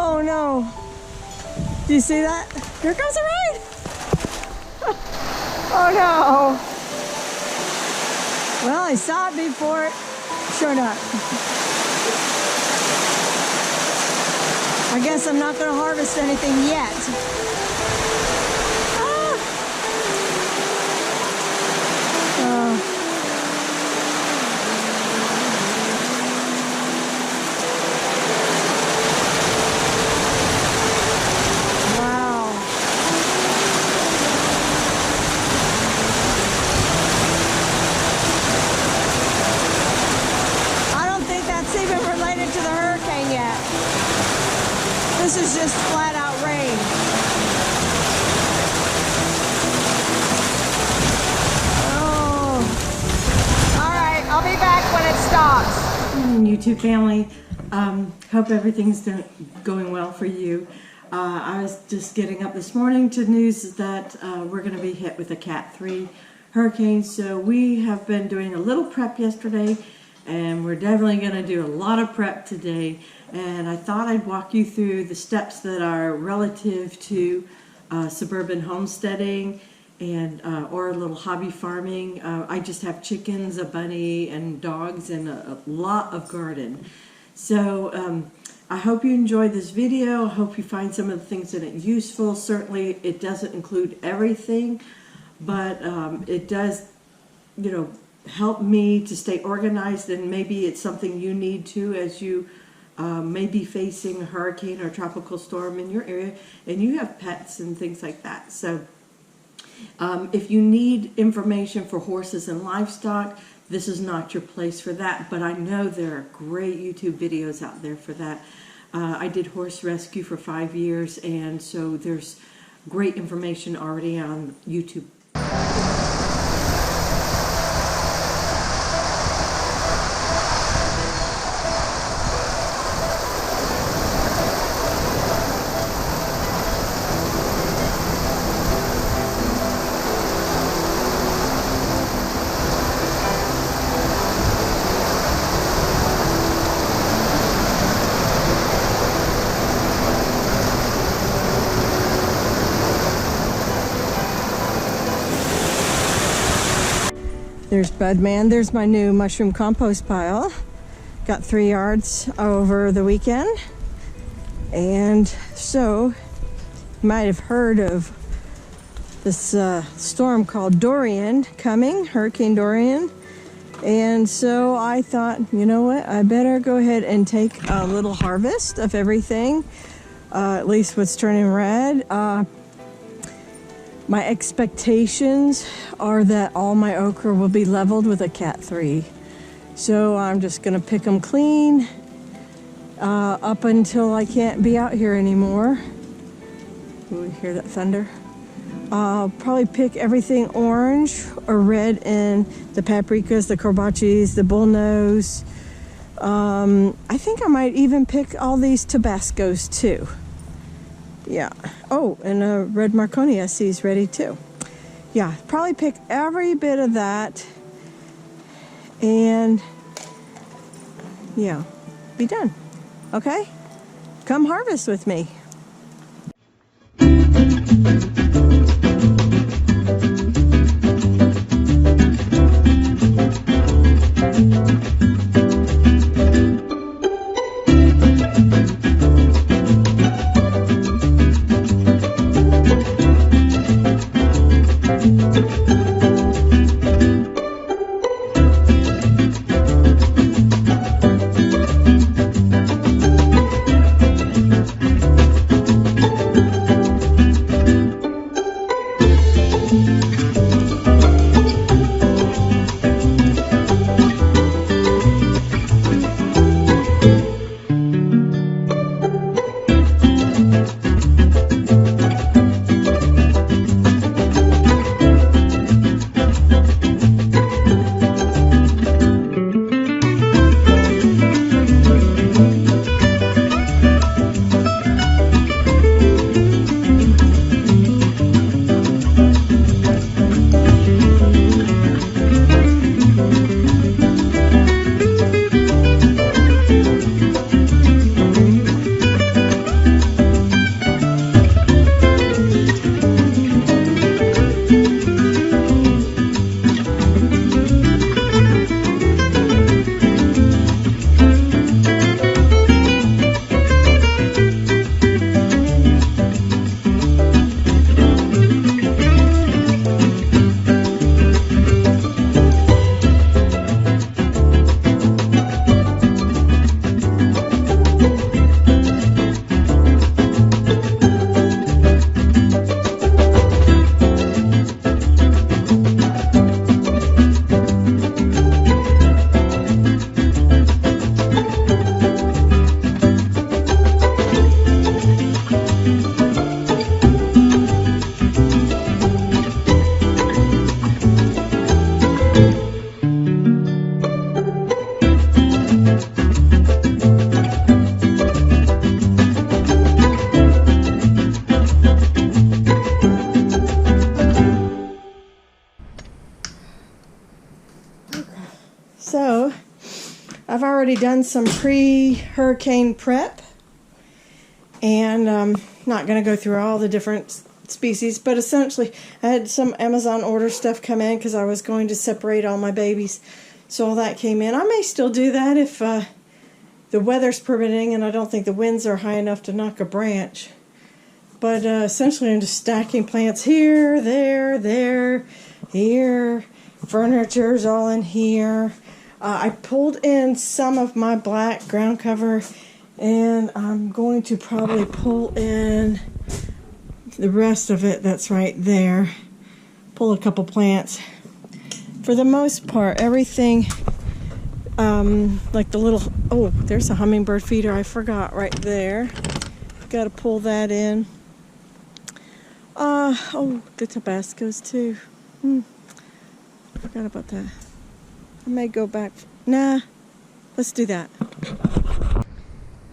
Oh no. Do you see that? Here comes the rain. Oh no. Well, I saw it before it showed up. I guess I'm not going to harvest anything yet. This is just flat out rain. Oh. All right, I'll be back when it stops. YouTube family, hope everything's going well for you. I was just getting up this morning to news that we're going to be hit with a Cat 3 hurricane. So we have been doing a little prep yesterday, and we're definitely going to do a lot of prep today. And I thought I'd walk you through the steps that are relative to suburban homesteading and or a little hobby farming. I just have chickens, a bunny, and dogs, and a lot of garden. So I hope you enjoyed this video. I hope you find some of the things in it useful. Certainly it doesn't include everything, but it does, you know, help me to stay organized, and maybe it's something you need to as you may be facing a hurricane or tropical storm in your area, and you have pets and things like that. So if you need information for horses and livestock, this is not your place for that, but I know there are great YouTube videos out there for that. I did horse rescue for 5 years, and so there's great information already on YouTube. There's Budman. There's my new mushroom compost pile. Got 3 yards over the weekend. And so, you might have heard of this storm called Dorian coming, Hurricane Dorian. And so I thought, you know what, I better go ahead and take a little harvest of everything, at least what's turning red. My expectations are that all my okra will be leveled with a Cat 3. So I'm just gonna pick them clean up until I can't be out here anymore. Ooh, you hear that thunder? I'll probably pick everything orange or red, in the paprikas, the corbachis, the bullnose. I think I might even pick all these Tabascos too. Yeah. Oh, and a red Marconi I see is ready too. Yeah, probably pick every bit of that, and yeah, be done. Okay? Come harvest with me. So I've already done some pre-hurricane prep, and I'm not going to go through all the different species, but essentially I had some Amazon order stuff come in because I was going to separate all my babies. So all that came in. I may still do that if the weather's permitting, and I don't think the winds are high enough to knock a branch. But essentially I'm just stacking plants here, there, here. Furniture's all in here. I pulled in some of my black ground cover, and I'm going to probably pull in the rest of it that's right there. Pull a couple plants. For the most part, everything, like the little, oh, there's a hummingbird feeder I forgot right there. Got to pull that in. Oh, the Tabascos too. Forgot about that. I may go back. Nah, let's do that.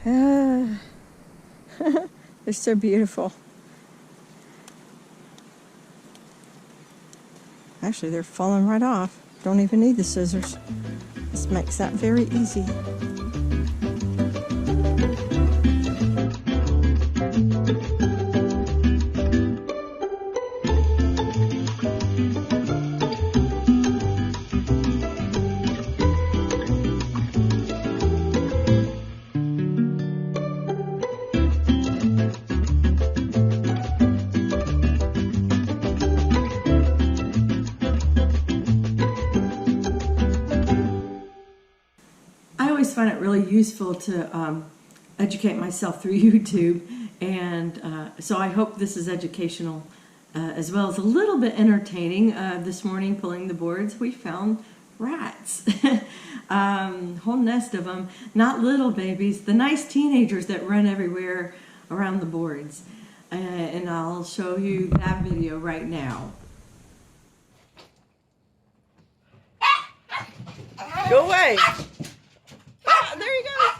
They're so beautiful. Actually, they're falling right off. Don't even need the scissors. This makes that very easy. I find it really useful to educate myself through YouTube, and so I hope this is educational as well as a little bit entertaining. This morning, pulling the boards, we found rats. Whole nest of them. Not little babies, the nice teenagers that run everywhere around the boards. And I'll show you that video right now. Go away. There you go.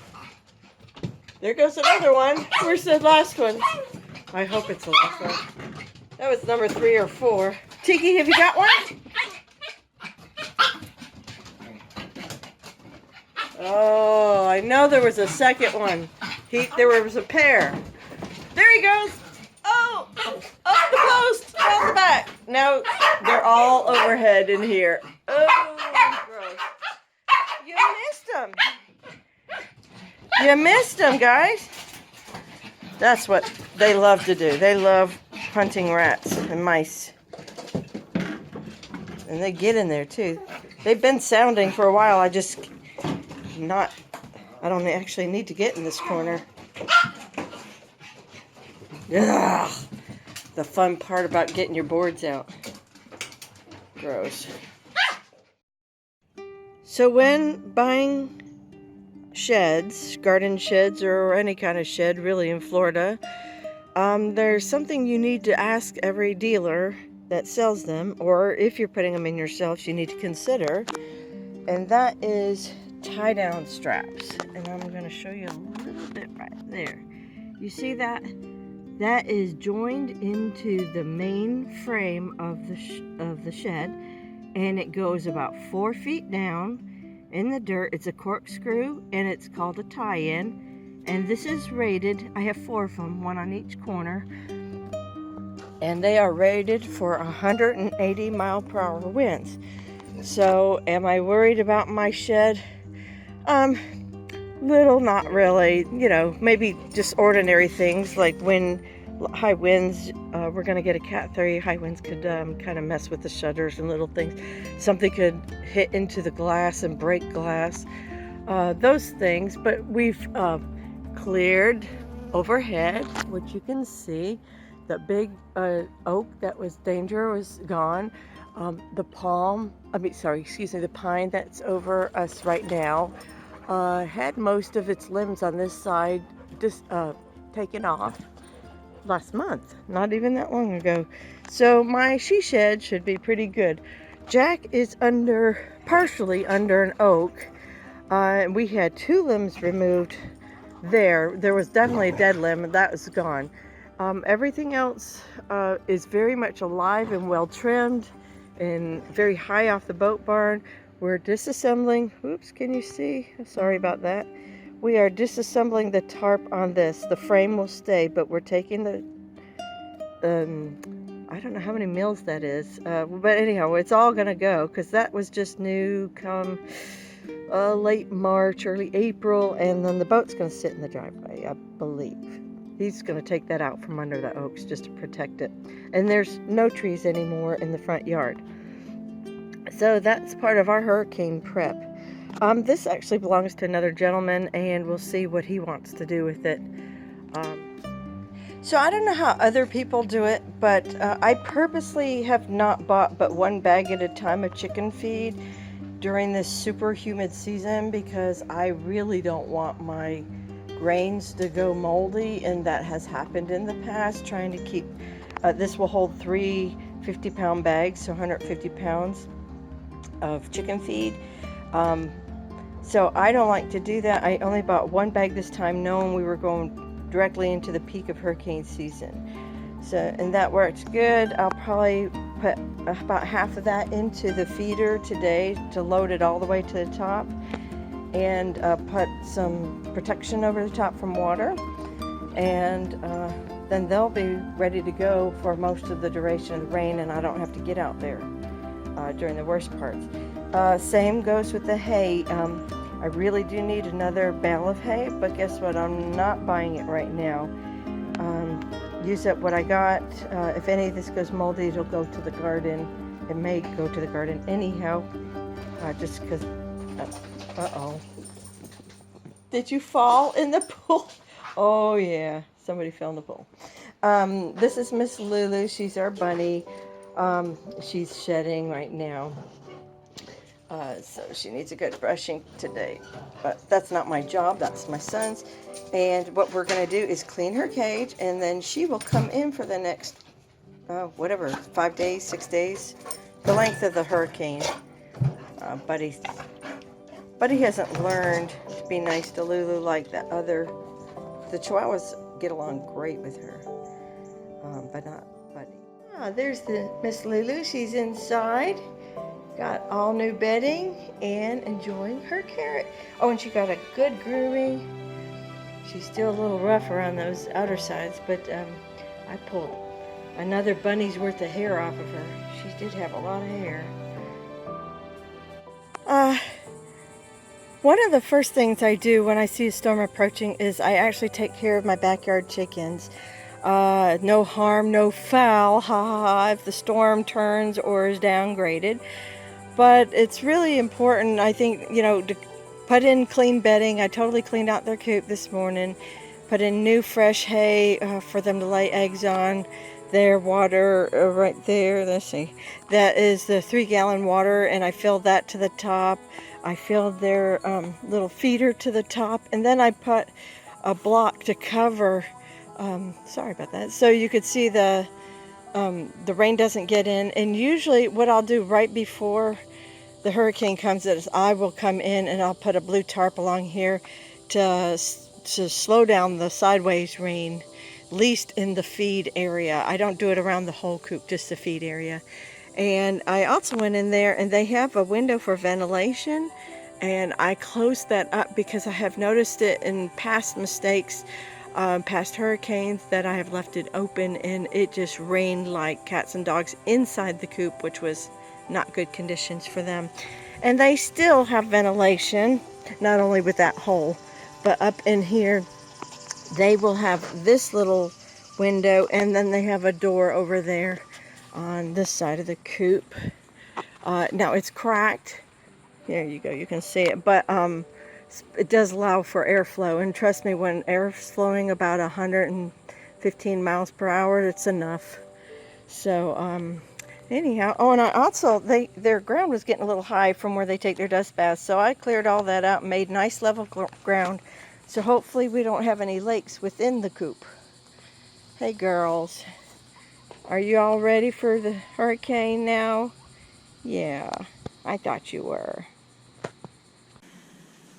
There goes another one. Where's the last one? I hope it's the last one. That was number 3 or 4. Tiki, have you got one? Oh, I know there was a second one. There was a pair. There he goes. Oh, up the post, on the back. Now they're all overhead in here. Oh, gross. You missed them. You missed them, guys. That's what they love to do. They love hunting rats and mice. And they get in there too. They've been sounding for a while. I don't actually need to get in this corner. Ugh. The fun part about getting your boards out. Gross. So when buying sheds, garden sheds, or any kind of shed really in Florida, there's something you need to ask every dealer that sells them, or if you're putting them in yourself, you need to consider, and that is tie-down straps. And I'm going to show you a little bit right there. You see that? That is joined into the main frame of the shed, and it goes about 4 feet down in the dirt. It's a corkscrew, and it's called a tie-in, and this is rated, I have 4 of them, 1 on each corner, and they are rated for 180 mile-per-hour winds. So am I worried about my shed? Little, not really. You know, maybe just ordinary things like when high winds, we're going to get a Cat 3. High winds could kind of mess with the shutters and little things. Something could hit into the glass and break glass. Those things. But we've cleared overhead, which you can see. The big oak that was danger was gone. The pine that's over us right now had most of its limbs on this side just taken off last month, not even that long ago. So my she shed should be pretty good. Jack is partially under an oak. We had 2 limbs removed there. There was definitely a dead limb, and that was gone. Everything else is very much alive and well trimmed and very high off the boat barn. we're disassembling. Oops, can you see? Sorry about that. We are disassembling the tarp on this. The frame will stay, but we're taking the, I don't know how many meals that is. But anyhow, it's all gonna go because that was just new come late March, early April, and then the boat's gonna sit in the driveway, I believe. He's gonna take that out from under the oaks just to protect it. And there's no trees anymore in the front yard. So that's part of our hurricane prep. This actually belongs to another gentleman, and we'll see what he wants to do with it. So I don't know how other people do it, but I purposely have not bought but one bag at a time of chicken feed during this super humid season because I really don't want my grains to go moldy, and that has happened in the past. Trying to keep, this will hold 3 50-pound bags, so 150 pounds of chicken feed. So I don't like to do that. I only bought one bag this time, knowing we were going directly into the peak of hurricane season. So, and that works good. I'll probably put about half of that into the feeder today to load it all the way to the top, and put some protection over the top from water, and then they'll be ready to go for most of the duration of the rain, and I don't have to get out there during the worst parts. Same goes with the hay. I really do need another bale of hay, but guess what? I'm not buying it right now. Use up what I got. If any of this goes moldy, it'll go to the garden. It may go to the garden anyhow, just because. Uh-oh. Did you fall in the pool? Oh yeah, somebody fell in the pool. This is Miss Lulu. She's our bunny. She's shedding right now. So she needs a good brushing today. But that's not my job, that's my son's. And what we're going to do is clean her cage, and then she will come in for the next, whatever, 5 days, 6 days, the length of the hurricane. Buddy hasn't learned to be nice to Lulu like the Chihuahuas get along great with her, but not Buddy. There's the Miss Lulu. She's inside. Got all new bedding and enjoying her carrot. Oh, and she got a good grooming. She's still a little rough around those outer sides, but I pulled another bunny's worth of hair off of her. She did have a lot of hair. One of the first things I do when I see a storm approaching is I actually take care of my backyard chickens. No harm, no foul, ha ha ha, if the storm turns or is downgraded. But it's really important, I think, to put in clean bedding. I totally cleaned out their coop this morning. Put in new fresh hay for them to lay eggs on. Their water right there, let's see, that is the 3-gallon water, and I filled that to the top. I filled their little feeder to the top, and then I put a block to cover, sorry about that, so you could see the rain doesn't get in. And usually what I'll do right before the hurricane comes is I will come in and I'll put a blue tarp along here to slow down the sideways rain, least in the feed area. I don't do it around the whole coop, just the feed area. And I also went in there, and they have a window for ventilation, and I closed that up because I have noticed it in past mistakes, past hurricanes, that I have left it open and it just rained like cats and dogs inside the coop, which was not good conditions for them. And they still have ventilation, not only with that hole, but up in here they will have this little window, and then they have a door over there on this side of the coop. Now it's cracked. There you go, you can see it, but it does allow for airflow, and trust me, when air is flowing about 115 miles per hour, it's enough. So anyhow, oh, and I also, their ground was getting a little high from where they take their dust baths, so I cleared all that out and made nice level ground, so hopefully we don't have any lakes within the coop. Hey girls, are you all ready for the hurricane now? Yeah, I thought you were.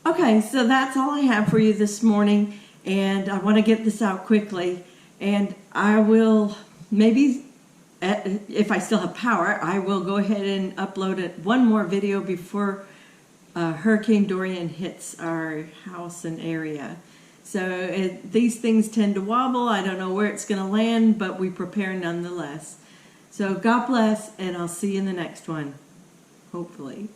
Okay, so that's all I have for you this morning, and I want to get this out quickly, and I will, maybe if I still have power, I will go ahead and upload one more video before Hurricane Dorian hits our house and area. So these things tend to wobble. I don't know where it's going to land, but we prepare nonetheless. So God bless, and I'll see you in the next one. Hopefully.